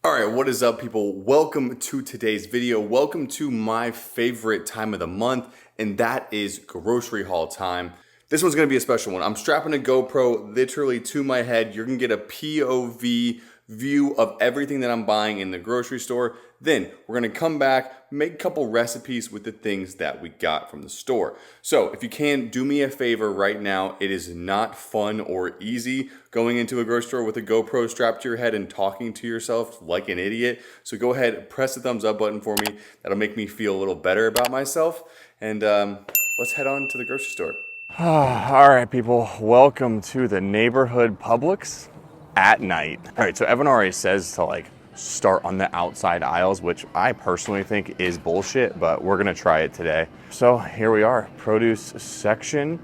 All right, what is up, people? Welcome to today's video. Welcome to my favorite time of the month, and that is grocery haul time. This one's gonna be a special one. I'm strapping a GoPro literally to my head. You're gonna get a POV view of everything that I'm buying in the grocery store. Then we're gonna come back, make a couple recipes with the things that we got from the store. So if you can, do me a favor right now. It is not fun or easy going into a grocery store with a GoPro strapped to your head and talking to yourself like an idiot. So go ahead, press the thumbs up button for me. That'll make me feel a little better about myself. And let's head on to the grocery store. All right, people, welcome to the neighborhood Publix at night. All right, so Evan already says to start on the outside aisles, which I personally think is bullshit, but we're gonna try it today. So here we are, produce section.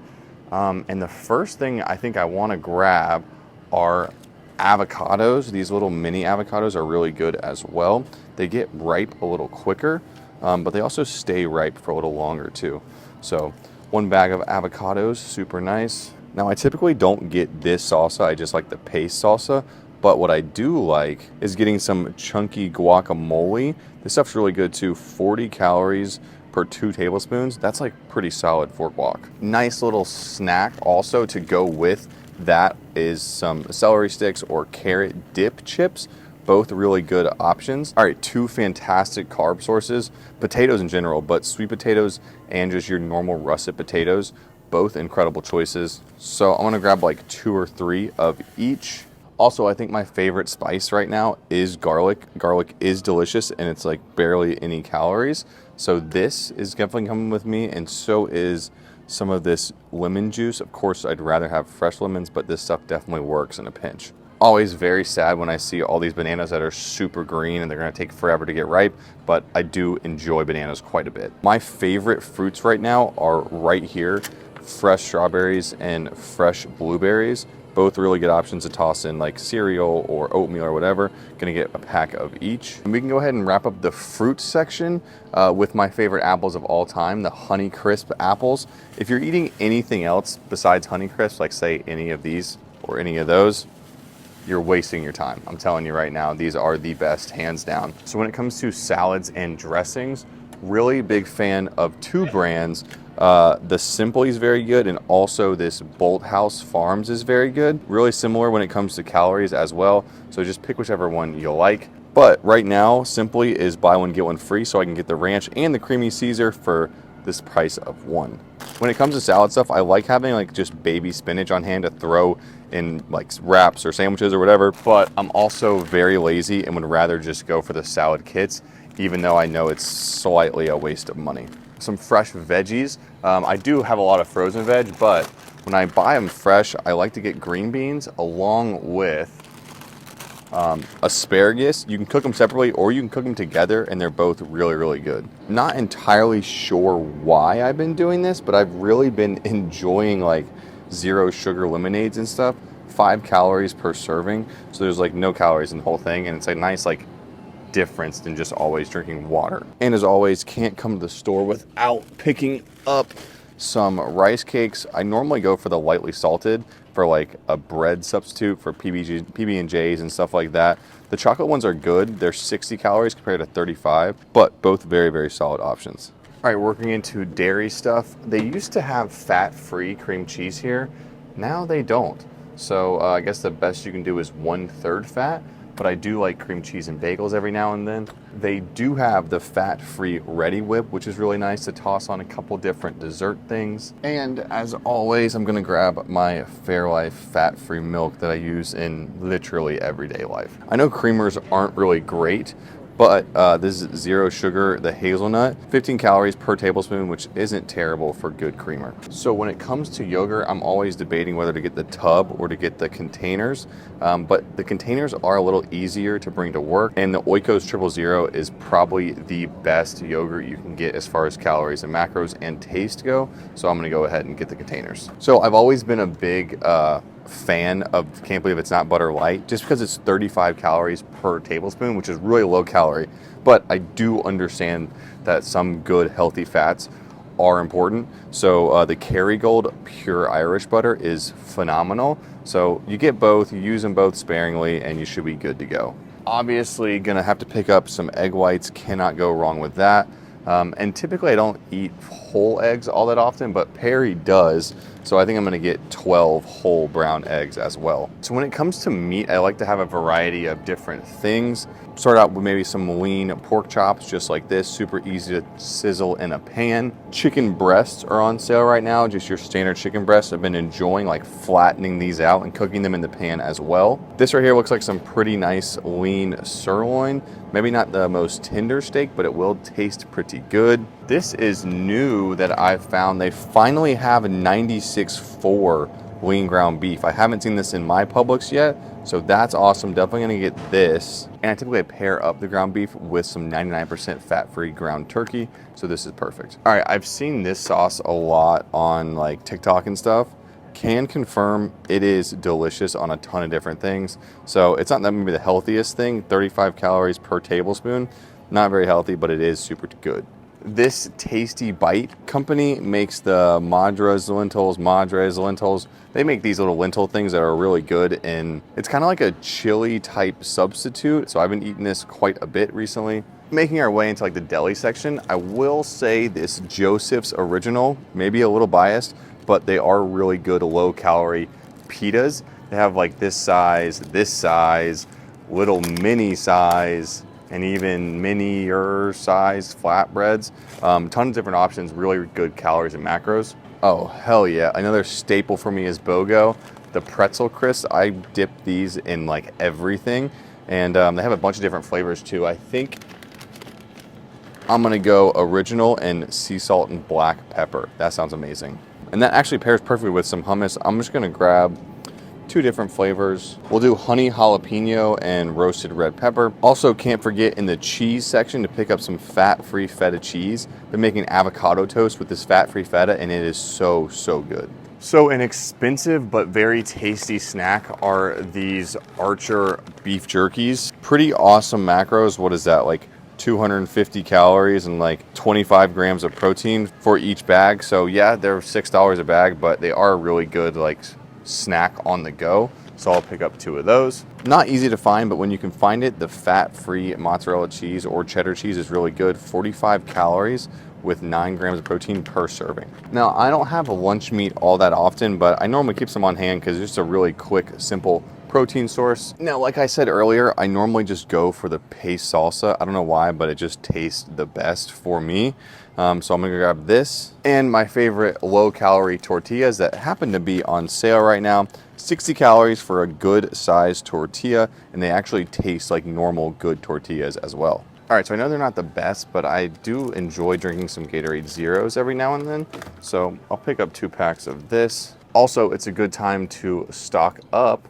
And the first thing I think I wanna grab are avocados. These little mini avocados are really good as well. They get ripe a little quicker, but they also stay ripe for a little longer too. So one bag of avocados, super nice. Now I typically don't get this salsa, I just like the paste salsa, but what I do like is getting some chunky guacamole. This stuff's really good too, 40 calories per 2 tablespoons. That's like pretty solid for guac. Nice little snack also to go with that is some celery sticks or carrot dip chips. Both really good options. All right, 2 fantastic carb sources, potatoes in general, but sweet potatoes and just your normal russet potatoes, both incredible choices. So I'm gonna grab like 2 or 3 of each. Also, I think my favorite spice right now is garlic. Garlic is delicious and it's like barely any calories. So this is definitely coming with me, and so is some of this lemon juice. Of course, I'd rather have fresh lemons, but this stuff definitely works in a pinch. Always very sad when I see all these bananas that are super green and they're gonna take forever to get ripe, but I do enjoy bananas quite a bit. My favorite fruits right now are right here, fresh strawberries and fresh blueberries. Both really good options to toss in like cereal or oatmeal or whatever. Gonna get a pack of each. And we can go ahead and wrap up the fruit section with my favorite apples of all time, the Honey Crisp apples. If you're eating anything else besides Honey Crisp, like say any of these or any of those, you're wasting your time. I'm telling you right now, these are the best, hands down. So when it comes to salads and dressings, really big fan of 2 brands. The Simply is very good, and also this Bolt House Farms is very good. Really similar when it comes to calories as well. So just pick whichever one you like. But right now, Simply is buy one, get one free, so I can get the ranch and the creamy Caesar for this price of 1. When it comes to salad stuff, I like having like just baby spinach on hand to throw in like wraps or sandwiches or whatever, but I'm also very lazy and would rather just go for the salad kits, even though I know it's slightly a waste of money. Some fresh veggies. I do have a lot of frozen veg, but when I buy them fresh, I like to get green beans along with asparagus. You can cook them separately or you can cook them together, and they're both really, really good. Not entirely sure why I've been doing this, but I've really been enjoying like 0 sugar lemonades and stuff. 5 calories per serving, so there's like no calories in the whole thing, and it's a nice like difference than just always drinking water. And as always, can't come to the store without picking up some rice cakes. I normally go for the lightly salted for like a bread substitute for PB&Js and stuff like that. The chocolate ones are good. They're 60 calories compared to 35, but both very, very solid options. All right, working into dairy stuff. They used to have fat-free cream cheese here. Now they don't. So I guess the best you can do is 1/3 fat, but I do like cream cheese and bagels every now and then. They do have the fat-free Ready Whip, which is really nice to toss on a couple different dessert things. And as always, I'm gonna grab my Fairlife fat-free milk that I use in literally everyday life. I know creamers aren't really great, but this is 0 sugar, the hazelnut, 15 calories per tablespoon, which isn't terrible for good creamer. So when it comes to yogurt, I'm always debating whether to get the tub or to get the containers, but the containers are a little easier to bring to work, and the Oikos 000 is probably the best yogurt you can get as far as calories and macros and taste go, so I'm gonna go ahead and get the containers. So I've always been a big fan of Can't Believe It's Not Butter Light, just because it's 35 calories per tablespoon, which is really low calorie. But I do understand that some good healthy fats are important. So the Kerrygold Pure Irish Butter is phenomenal. So you get both, you use them both sparingly, and you should be good to go. Obviously gonna have to pick up some egg whites, cannot go wrong with that. And typically I don't eat whole eggs all that often, but Perry does. So I think I'm gonna get 12 whole brown eggs as well. So when it comes to meat, I like to have a variety of different things. Start out with maybe some lean pork chops, just like this, super easy to sizzle in a pan. Chicken breasts are on sale right now, just your standard chicken breasts. I've been enjoying like flattening these out and cooking them in the pan as well. This right here looks like some pretty nice lean sirloin. Maybe not the most tender steak, but it will taste pretty good. This is new that I've found. They finally have a 96.4 lean ground beef. I haven't seen this in my Publix yet, so that's awesome. Definitely gonna get this. And I typically pair up the ground beef with some 99% fat-free ground turkey, so this is perfect. All right, I've seen this sauce a lot on like TikTok and stuff. Can confirm it is delicious on a ton of different things. So it's not that maybe the healthiest thing, 35 calories per tablespoon. Not very healthy, but it is super good. This Tasty Bite company makes the Madres lentils. They make these little lentil things that are really good, and it's kind of like a chili type substitute. So I've been eating this quite a bit recently. Making our way into like the deli section, I will say this Joseph's Original, maybe a little biased, but they are really good low calorie pitas. They have like this size, little mini size, and even mini-er size flatbreads. Tons of different options, really good calories and macros. Oh, hell yeah. Another staple for me is BOGO. The pretzel crisps, I dip these in like everything. And they have a bunch of different flavors too. I think I'm gonna go original and sea salt and black pepper. That sounds amazing. And that actually pairs perfectly with some hummus. I'm just gonna grab 2 different flavors. We'll do honey jalapeno and roasted red pepper. Also, can't forget in the cheese section to pick up some fat-free feta cheese. Been making avocado toast with this fat-free feta, and it is so, so good. So an expensive but very tasty snack are these Archer beef jerkies. Pretty awesome macros. What is that, like 250 calories and like 25 grams of protein for each bag. So yeah, they're $6 a bag, but they are really good like snack on the go. So I'll pick up 2 of those. Not easy to find, but when you can find it, the fat-free mozzarella cheese or cheddar cheese is really good. 45 calories with 9 grams of protein per serving. Now, I don't have a lunch meat all that often, but I normally keep some on hand because it's just a really quick, simple protein source. Now, like I said earlier, I normally just go for the paste salsa. I don't know why, but it just tastes the best for me. So I'm gonna grab this and my favorite low-calorie tortillas that happen to be on sale right now. 60 calories for a good sized tortilla, and they actually taste like normal good tortillas as well. All right, so I know they're not the best, but I do enjoy drinking some Gatorade Zeros every now and then. So I'll pick up 2 packs of this. Also, it's a good time to stock up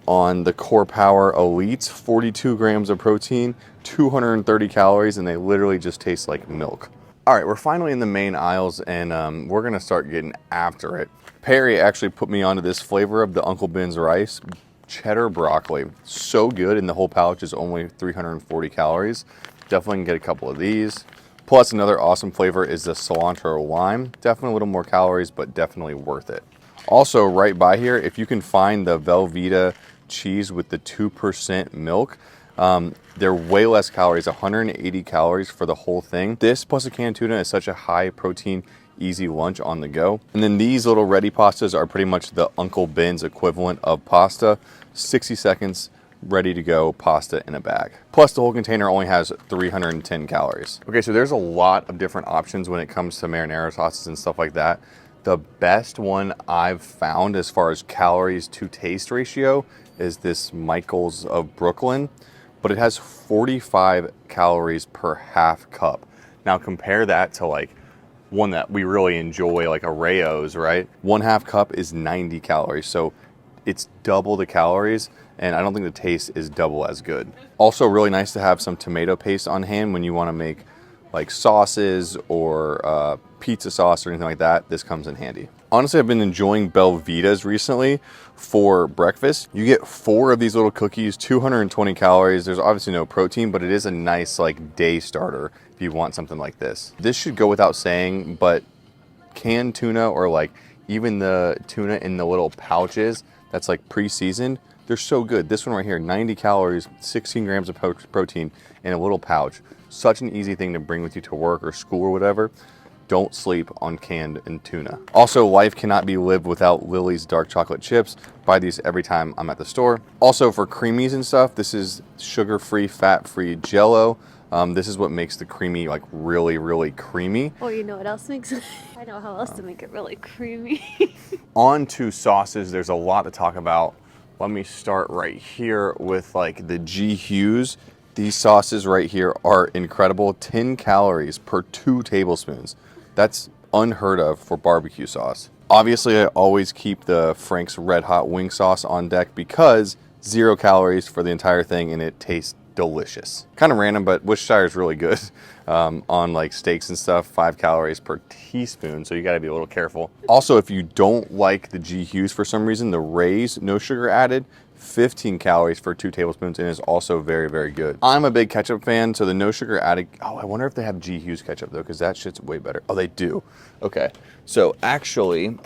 on the Core Power Elites, 42 grams of protein, 230 calories, and they literally just taste like milk. All right, we're finally in the main aisles, and we're gonna start getting after it. Perry actually put me onto this flavor of the Uncle Ben's rice, cheddar broccoli. So good, and the whole pouch is only 340 calories. Definitely can get a couple of these. Plus, another awesome flavor is the cilantro lime. Definitely a little more calories, but definitely worth it. Also, right by here, if you can find the Velveeta cheese with the 2% milk, they're way less calories, 180 calories for the whole thing. This plus a canned tuna is such a high protein, easy lunch on the go. And then these little ready pastas are pretty much the Uncle Ben's equivalent of pasta. 60 seconds, ready to go pasta in a bag. Plus the whole container only has 310 calories. Okay, so there's a lot of different options when it comes to marinara sauces and stuff like that. The best one I've found as far as calories to taste ratio is this Michael's of Brooklyn, but it has 45 calories per half cup. Now compare that to like one that we really enjoy, like a Rayo's, right? 1/2 cup is 90 calories, so it's double the calories, and I don't think the taste is double as good. Also really nice to have some tomato paste on hand when you wanna make like sauces or pizza sauce or anything like that. This comes in handy. Honestly, I've been enjoying Belvitas recently for breakfast. You get 4 of these little cookies, 220 calories. There's obviously no protein, but it is a nice like day starter if you want something like this. This should go without saying, but canned tuna or like even the tuna in the little pouches that's like pre-seasoned, They're so good. This one right here, 90 calories, 16 grams of protein in a little pouch. Such an easy thing to bring with you to work or school or whatever. Don't sleep on canned and tuna. Also, life cannot be lived without Lily's dark chocolate chips. Buy these every time I'm at the store. Also, for creamies and stuff, this is sugar-free, fat-free Jell-O. This is what makes the creamy, like really, really creamy. Oh, you know what else makes it? I know how else to make it really creamy. On to sauces, there's a lot to talk about. Let me start right here with like the G Hughes. These sauces right here are incredible. 10 calories per 2 tablespoons. That's unheard of for barbecue sauce. Obviously, I always keep the Frank's Red Hot wing sauce on deck because 0 calories for the entire thing and it tastes delicious. Kind of random, but Worcestershire is really good on like steaks and stuff. 5 calories per teaspoon, so you got to be a little careful. Also, if you don't like the G Hughes for some reason, the Ray's, no sugar added, 15 calories for 2 tablespoons and is also very, very good. I'm a big ketchup fan, so the no sugar added, oh, I wonder if they have G Hughes ketchup though, because that shit's way better. Oh, they do. Okay, so actually,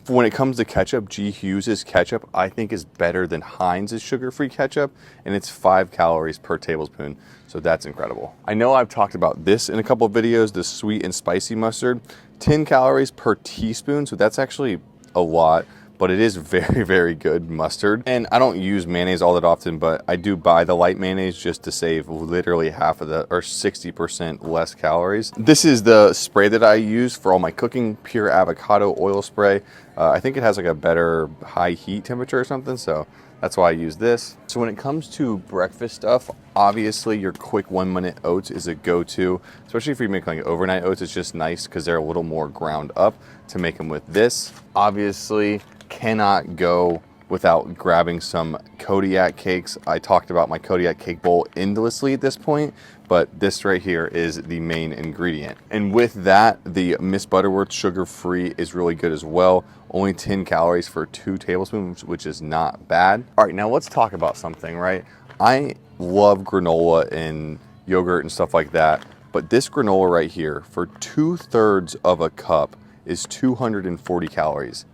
when it comes to ketchup, G Hughes' ketchup I think is better than Heinz's sugar-free ketchup, and it's 5 calories per tablespoon, so that's incredible. I know I've talked about this in a couple of videos, the sweet and spicy mustard, 10 calories per teaspoon, so that's actually a lot, but it is very, very good mustard. And I don't use mayonnaise all that often, but I do buy the light mayonnaise just to save literally half of the, or 60% less calories. This is the spray that I use for all my cooking, pure avocado oil spray. I think it has like a better high heat temperature or something, so that's why I use this. So when it comes to breakfast stuff, obviously your quick 1-minute oats is a go-to, especially if you're making like overnight oats. It's just nice because they're a little more ground up to make them with this. Obviously, cannot go without grabbing some Kodiak cakes. I talked about my Kodiak cake bowl endlessly at this point, but this right here is the main ingredient. And with that, the Miss Butterworth sugar-free is really good as well. Only 10 calories for 2 tablespoons, which is not bad. All right, now let's talk about something, right? I love granola and yogurt and stuff like that, but this granola right here, for 2/3 of a cup, is 240 calories.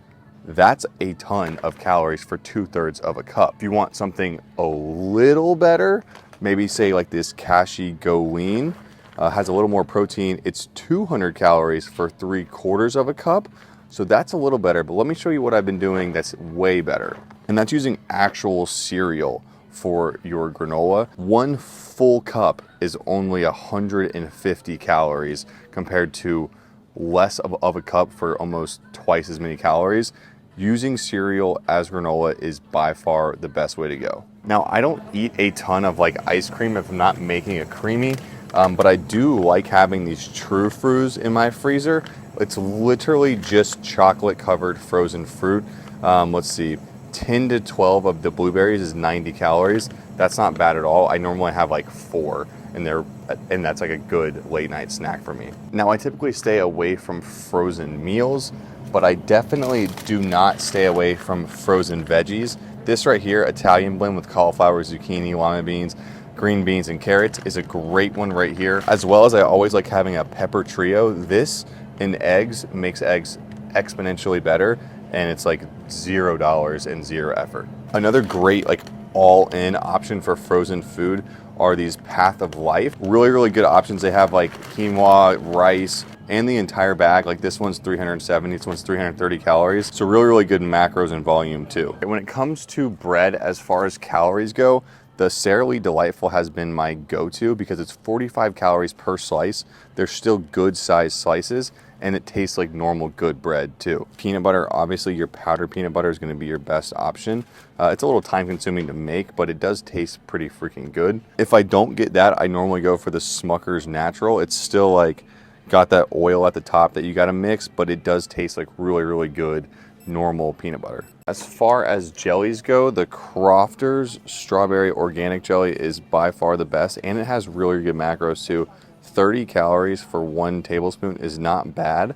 That's a ton of calories for 2/3 of a cup. If you want something a little better, maybe say like this Kashi Go Lean, has a little more protein. It's 200 calories for 3/4 of a cup. So that's a little better, but let me show you what I've been doing that's way better. And that's using actual cereal for your granola. 1 full cup is only 150 calories compared to less of a cup for almost twice as many calories. Using cereal as granola is by far the best way to go. Now, I don't eat a ton of like ice cream if I'm not making a creamy, but I do like having these True Fruits in my freezer. It's literally just chocolate covered frozen fruit. Let's see, 10 to 12 of the blueberries is 90 calories. That's not bad at all. I normally have like 4 and that's like a good late night snack for me. Now, I typically stay away from frozen meals, but I definitely do not stay away from frozen veggies. This right here, Italian blend with cauliflower, zucchini, lima beans, green beans, and carrots is a great one right here. As well as I always like having a pepper trio. This and eggs makes eggs exponentially better, and it's like $0 and 0 effort. Another great like all-in option for frozen food are these Path of Life. Really, really good options. They have like quinoa, rice, and the entire bag. Like this one's 370, this one's 330 calories. So really, really good macros and volume too. When it comes to bread, as far as calories go, the Sara Lee Delightful has been my go-to because it's 45 calories per slice. They're still good sized slices, and it tastes like normal good bread too. Peanut butter, obviously your powdered peanut butter is gonna be your best option. It's a little time consuming to make, but it does taste pretty freaking good. If I don't get that, I normally go for the Smucker's Natural. It's still like got that oil at the top that you gotta mix, but it does taste like really, really good normal peanut butter. As far as jellies go, the Crofter's Strawberry Organic Jelly is by far the best, and it has really good macros too. 30 calories for 1 tablespoon is not bad,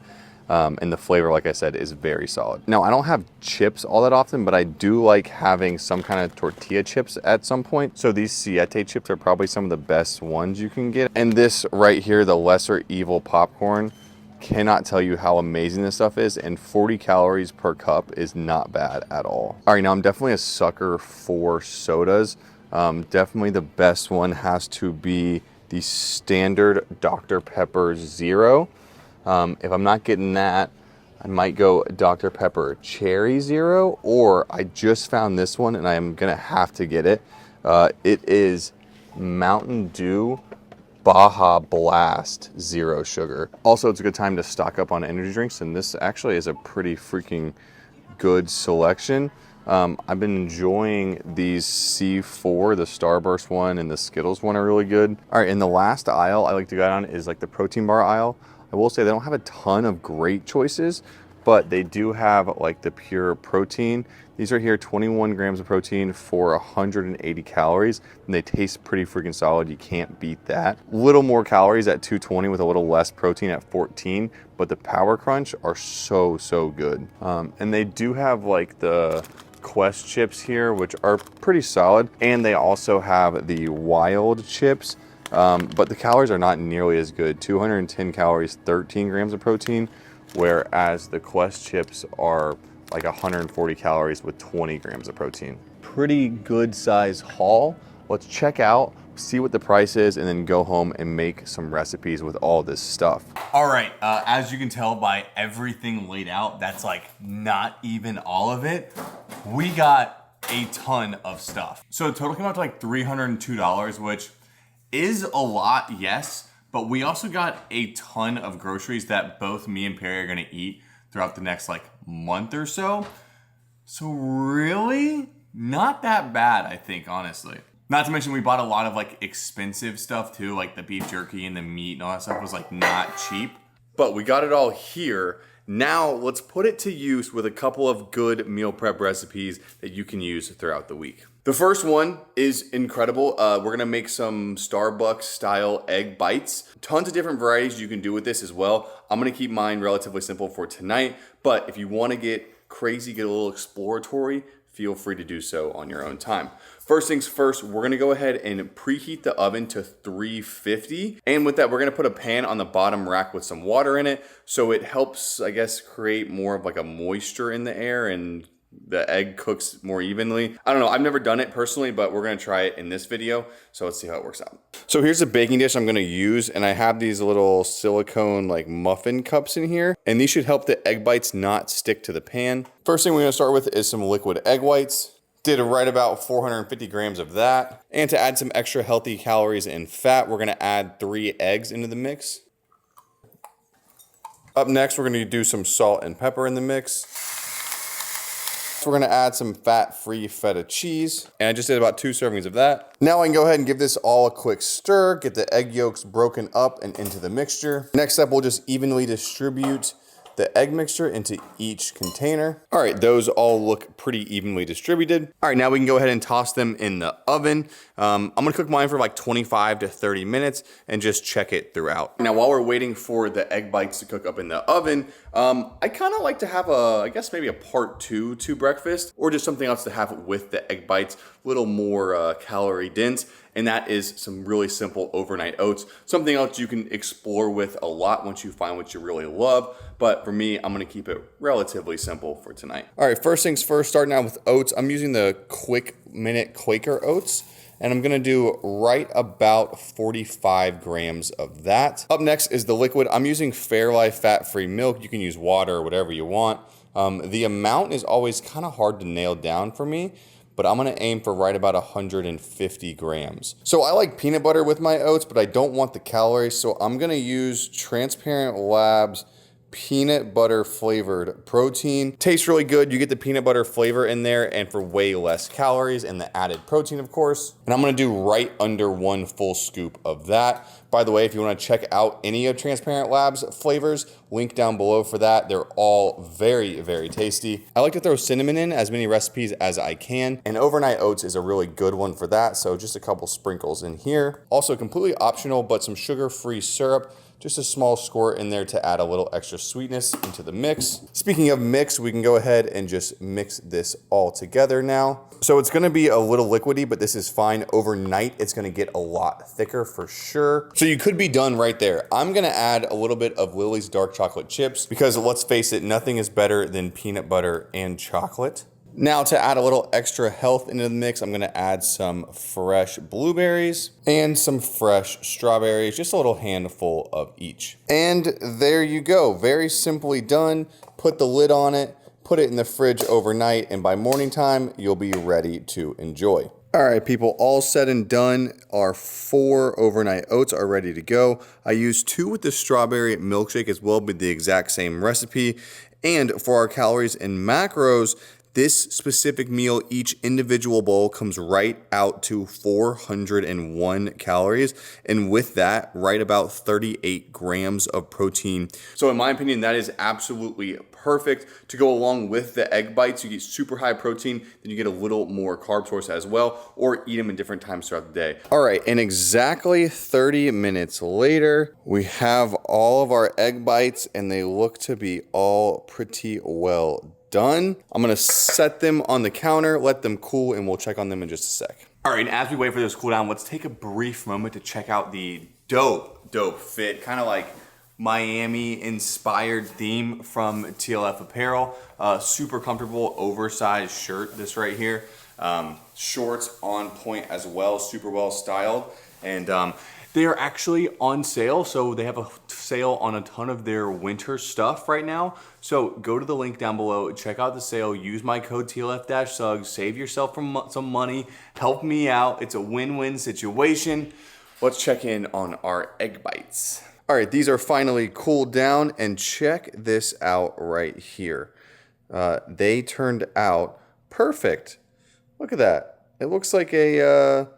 and the flavor, like I said, is very solid. Now, I don't have chips all that often, but I do like having some kind of tortilla chips at some point. So these Siete chips are probably some of the best ones you can get. And this right here, the Lesser Evil popcorn, Cannot tell you how amazing this stuff is, and 40 calories per cup is not bad at all. All right, now I'm definitely a sucker for sodas. Definitely the best one has to be the standard Dr. Pepper Zero. If I'm not getting that, I might go Dr. Pepper Cherry Zero, or I just found this one and I am gonna have to get it. It is Mountain Dew Baja Blast Zero Sugar. Also, it's a good time to stock up on energy drinks, and this actually is a pretty freaking good selection. I've been enjoying these C4, the Starburst one and the Skittles one are really good. All right, in the last aisle I like to go down is like the protein bar aisle. I will say they don't have a ton of great choices, but they do have like the pure protein. These are here 21 grams of protein for 180 calories, and they taste pretty freaking solid. You can't beat that. Little more calories at 220 with a little less protein at 14, but the Power Crunch are so good. And they do have like the Quest chips here, which are pretty solid, and they also have the Wild chips, but the calories are not nearly as good. 210 calories, 13 grams of protein, whereas the Quest chips are like 140 calories with 20 grams of protein. Pretty good size haul. Let's check out, see what the price is, and then go home and make some recipes with all this stuff. All right, as you can tell by everything laid out, that's like not even all of it. We got a ton of stuff. So the total came out to like $302, which is a lot, yes, but we also got a ton of groceries that both me and Perry are gonna eat throughout the next like month or so. So really, not that bad, I think, honestly. Not to mention we bought a lot of like expensive stuff too, like the beef jerky and the meat and all that stuff was like not cheap. But we got it all here. Now let's put it to use with a couple of good meal prep recipes that you can use throughout the week. The first one is incredible. We're gonna make some Starbucks style egg bites. Tons of different varieties you can do with this as well. I'm gonna keep mine relatively simple for tonight, but if you wanna get crazy, get a little exploratory, feel free to do so on your own time. First things first, we're gonna go ahead and preheat the oven to 350. And with that, we're gonna put a pan on the bottom rack with some water in it. So it helps, I guess, create more of like a moisture in the air and the egg cooks more evenly. I don't know, I've never done it personally, but we're gonna try it in this video. So let's see how it works out. So here's a baking dish I'm gonna use, and I have these little silicone like muffin cups in here, and these should help the egg bites not stick to the pan. First thing we're gonna start with is some liquid egg whites. Did right about 450 grams of that. And to add some extra healthy calories and fat, we're gonna add 3 eggs into the mix. Up next, we're gonna do some salt and pepper in the mix. We're gonna add some fat-free feta cheese, and I just did about 2 servings of that. Now I can go ahead and give this all a quick stir, get the egg yolks broken up and into the mixture. Next up, we'll just evenly distribute the egg mixture into each container. All right, those all look pretty evenly distributed. All right, now we can go ahead and toss them in the oven. I'm gonna cook mine for like 25 to 30 minutes and just check it throughout. Now, while we're waiting for the egg bites to cook up in the oven, I kind of like to have I guess maybe a part 2 to breakfast, or just something else to have with the egg bites, a little more calorie dense. And that is some really simple overnight oats. Something else you can explore with a lot once you find what you really love. But for me, I'm gonna keep it relatively simple for tonight. All right, first things first, starting out with oats. I'm using the Quick Minute Quaker oats, and I'm gonna do right about 45 grams of that. Up next is the liquid. I'm using Fairlife fat-free milk. You can use water or whatever you want. The amount is always kind of hard to nail down for me, but I'm gonna aim for right about 150 grams. So I like peanut butter with my oats, but I don't want the calories, so I'm gonna use Transparent Labs peanut butter flavored protein. Tastes really good. You get the peanut butter flavor in there and for way less calories and the added protein, of course. And I'm gonna do right under 1 full scoop of that. By the way, if you wanna check out any of Transparent Labs flavors, link down below for that. They're all very, very tasty. I like to throw cinnamon in as many recipes as I can, and overnight oats is a really good one for that, so just a couple sprinkles in here. Also completely optional, but some sugar-free syrup just a small squirt in there to add a little extra sweetness into the mix. Speaking of mix, we can go ahead and just mix this all together now. So it's gonna be a little liquidy, but this is fine. Overnight, it's gonna get a lot thicker for sure. So you could be done right there. I'm gonna add a little bit of Lily's dark chocolate chips because let's face it, nothing is better than peanut butter and chocolate. Now to add a little extra health into the mix, I'm gonna add some fresh blueberries and some fresh strawberries, just a little handful of each. And there you go, very simply done. Put the lid on it, put it in the fridge overnight, and by morning time, you'll be ready to enjoy. All right, people, all said and done, our 4 overnight oats are ready to go. I used 2 with the strawberry milkshake as well, but the exact same recipe. And for our calories and macros, this specific meal, each individual bowl comes right out to 401 calories. And with that, right about 38 grams of protein. So in my opinion, that is absolutely perfect to go along with the egg bites. You get super high protein, then you get a little more carb source as well, or eat them in different times throughout the day. All right, and exactly 30 minutes later, we have all of our egg bites and they look to be all pretty well done. I'm gonna set them on the counter, let them cool, and we'll check on them in just a sec. All right, and as we wait for this to cool down, let's take a brief moment to check out the dope fit, kind of like Miami-inspired theme from TLF Apparel. Super comfortable, oversized shirt, this right here. Shorts on point as well, super well styled. And they are actually on sale, so they have a sale on a ton of their winter stuff right now. So go to the link down below, check out the sale, use my code TLF-SUGS, save yourself some money, help me out. It's a win-win situation. Let's check in on our egg bites. All right, these are finally cooled down, and check this out right here. They turned out perfect. Look at that. It looks like a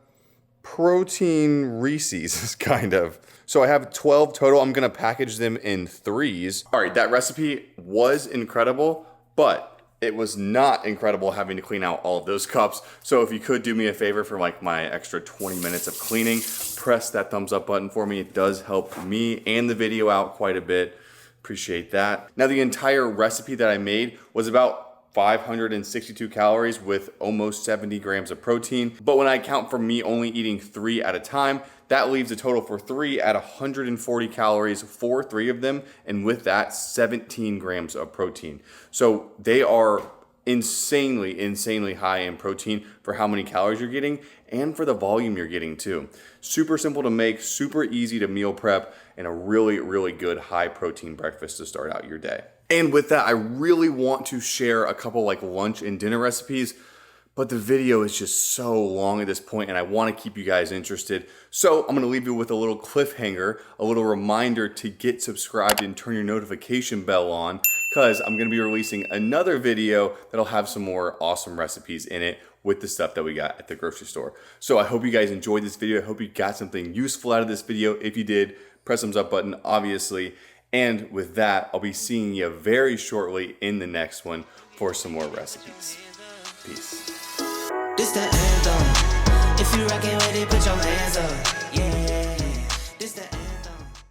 protein Reese's, kind of. So I have 12 total. I'm gonna package them in 3s. All right, that recipe was incredible, but it was not incredible having to clean out all of those cups. So if you could do me a favor for like my extra 20 minutes of cleaning, press that thumbs up button for me. It does help me and the video out quite a bit. Appreciate that. Now the entire recipe that I made was about 562 calories with almost 70 grams of protein. But when I account for me only eating 3 at a time, that leaves a total for 3 at 140 calories for 3 of them. And with that, 17 grams of protein. So they are insanely high in protein for how many calories you're getting and for the volume you're getting too. Super simple to make, super easy to meal prep, and a really good high protein breakfast to start out your day. And with that, I really want to share a couple like lunch and dinner recipes, but the video is just so long at this point and I want to keep you guys interested. So I'm going to leave you with a little cliffhanger, a little reminder to get subscribed and turn your notification bell on, because I'm going to be releasing another video that'll have some more awesome recipes in it with the stuff that we got at the grocery store. So I hope you guys enjoyed this video. I hope you got something useful out of this video. If you did, press thumbs up button, obviously. And with that, I'll be seeing you very shortly in the next one for some more recipes. Peace. This the anthem.